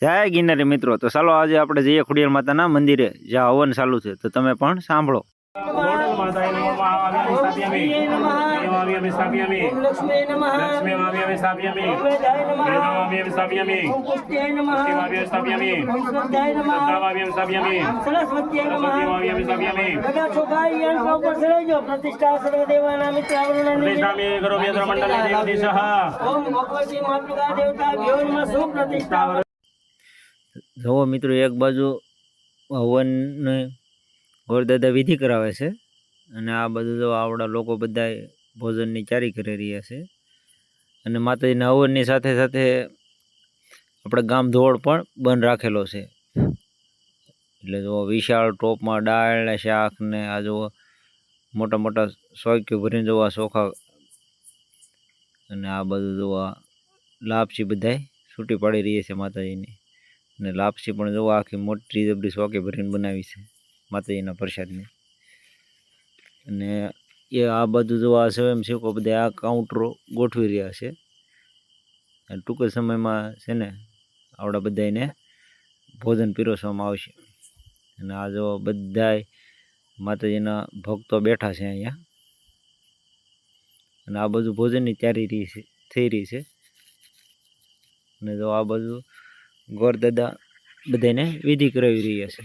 જય ગિરનારી મિત્રો, તો ચાલો આજે આપણે જઈએ ખોડિયાર માતાના મંદિરે જ્યાં હવન ચાલુ છે, તો તમે પણ સાંભળો. જુઓ મિત્રો, એક બાજુ હવનને ગોરદાદા વિધિ કરાવે છે અને આ બધું જો આવડા લોકો બધા ભોજનની તૈયારી કરી રહ્યા છે. અને માતાજીના હવનની સાથે સાથે આપણે ગામ ધોળ પણ બંધ રાખેલો છે. એટલે જો વિશાળ ટોપમાં દાળ ને શાક ને આ જો મોટા મોટા સોયક્યું ભરીને જોવા ચોખા અને આ બધું જોવા લાપસી બધાય છૂટી પાડી રહી છે માતાજીની. અને લાપસી પણ જોવા આખી મોટી જબરી સોકે ભરીને બનાવી છે માતાજીના પ્રસાદની. અને એ આ બધું જોવા સ્વયંસેવકો બધા આ કાઉન્ટરો ગોઠવી રહ્યા છે. અને ટૂંક જ સમયમાં છે ને આવડા બધાને ભોજન પીરસવામાં આવશે. અને આ જો બધાય માતાજીના ભક્તો બેઠા છે અહીંયા. અને આ બધું ભોજનની તૈયારી થઈ રહી છે. અને જો આ બધું ગોરદાદા બધાને વિધિ કરાવી રહ્યા છે.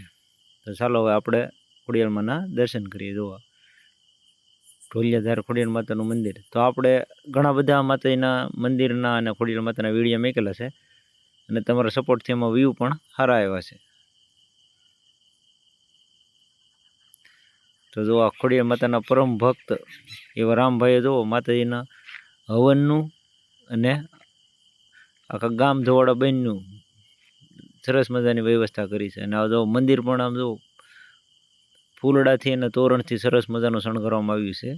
તો ચાલો હવે આપણે ખોડિયાર માના દર્શન કરીએ. જોવા ઢોલિયાધાર ખોડિયાર માતાનું મંદિર. તો આપણે ઘણા બધા માતાજીના મંદિરના અને ખોડિયાર માતાના વિડીયો મૂકેલા છે અને તમારા સપોર્ટથી એમાં વ્યૂ પણ સારા આવ્યા છે. તો જો આ ખોડિયાર માતાના પરમ ભક્ત એવા રામભાઈએ જુઓ માતાજીના હવનનું અને આખા ગામ ધોવાડા બહેનનું સરસ મજાની વ્યવસ્થા કરી છે. અને આ જો મંદિર પણ આમ જો ફૂલડાથી અને તોરણથી સરસ મજાનું શણગારવામાં આવ્યું છે.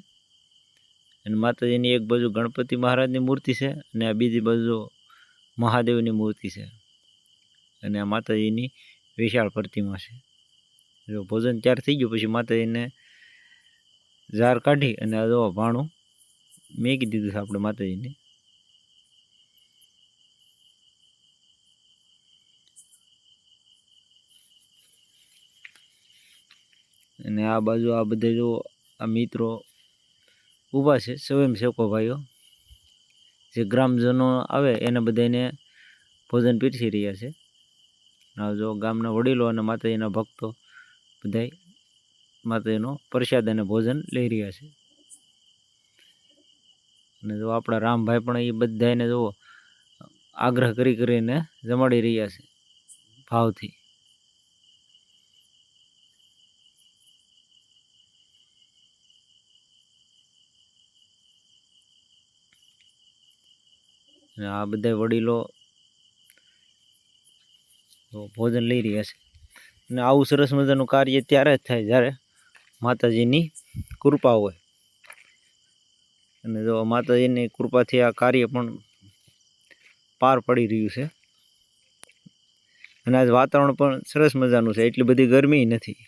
અને માતાજીની એક બાજુ ગણપતિ મહારાજની મૂર્તિ છે અને આ બીજી બાજુ મહાદેવની મૂર્તિ છે. અને આ માતાજીની વિશાળ પ્રતિમા છે. જો ભોજન તૈયાર થઈ ગયું પછી માતાજીને ઝાર કાઢી અને આ જો ભાણું મેકી દીધું છે આપણે માતાજીને. અને આ બાજુ આ બધે જો આ મિત્રો ઊભા છે, સ્વયંસેવકો ભાઈઓ જે ગ્રામજનો આવે એને બધાને ભોજન પીરસી રહ્યા છે. આ જો ગામના વડીલો અને માતાજીના ભક્તો બધા માતાજીનો પ્રસાદ અને ભોજન લઈ રહ્યા છે. અને જો આપણા રામભાઈ પણ એ બધાને જો આગ્રહ કરીને જમાડી રહ્યા છે ભાવથી. અને આ બધા વડીલો ભોજન લઈ રહ્યા છે. અને આવું સરસ મજાનું કાર્ય ત્યારે જ થાય જ્યારે માતાજીની કૃપા હોય. અને જો માતાજીની કૃપાથી આ કાર્ય પણ પાર પડી રહ્યું છે. અને આજ વાતાવરણ પણ સરસ મજાનું છે, એટલી બધી ગરમી નથી.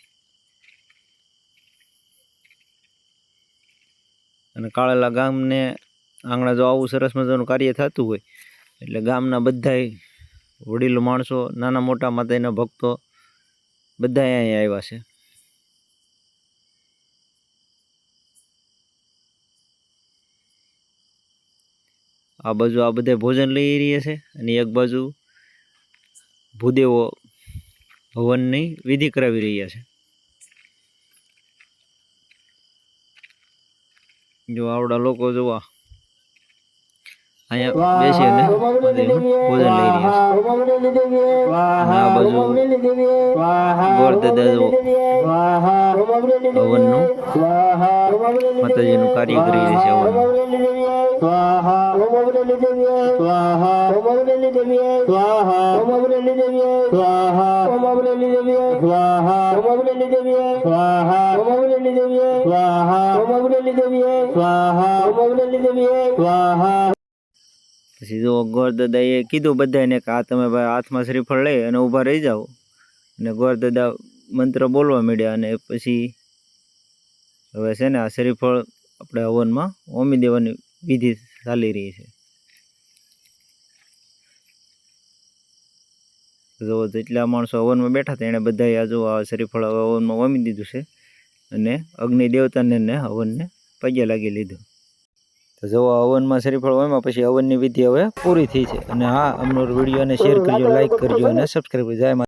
અને કાળેલા ગામને આંગણા જો આવું સરસ મજાનું કાર્ય થતું હોય એટલે ગામના બધાય વડીલો માણસો નાના મોટા માતાજીના ભક્તો બધા અહીંયા આવ્યા છે. આ બાજુ આ બધા ભોજન લઈ રહ્યા છે અને એક બાજુ ભૂદેવો હવનની વિધિ કરાવી રહ્યા છે. જો આવડા લોકો જોવા અહીંયા બેસી અને ભોજન લઈ રહ્યા છે. અને આ બાજુ ગોરદાદા જો હવનનું માતાજીનું કાર્ય કરી રહી છે. પછી જો ગોરદાદાએ કીધું બધાને કે આ તમે ભાઈ હાથમાં શ્રીફળ લઈ અને ઊભા રહી જાઓ. અને ગોરદાદા મંત્ર બોલવા માંડ્યા અને પછી હવે છે ને આ શ્રીફળ આપણે હવનમાં હોમી દેવાની વિધિ ચાલી રહી છે. જો જેટલા માણસો હવનમાં બેઠા હતા એણે બધાએ આ જો આ શ્રીફળ હવનમાં વમી દીધું છે અને અગ્નિ દેવતાને ને હવનને પગે લાગી લીધું. તો જો હવનમાં શ્રીફળ વમ્યા પછી હવનની વિધિ હવે પૂરી થઈ છે. અને હા, અમનો વિડીયોને શેર કરજો, લાઈક કરજો અને સબસ્ક્રાઈબ કરજો. જય માતા.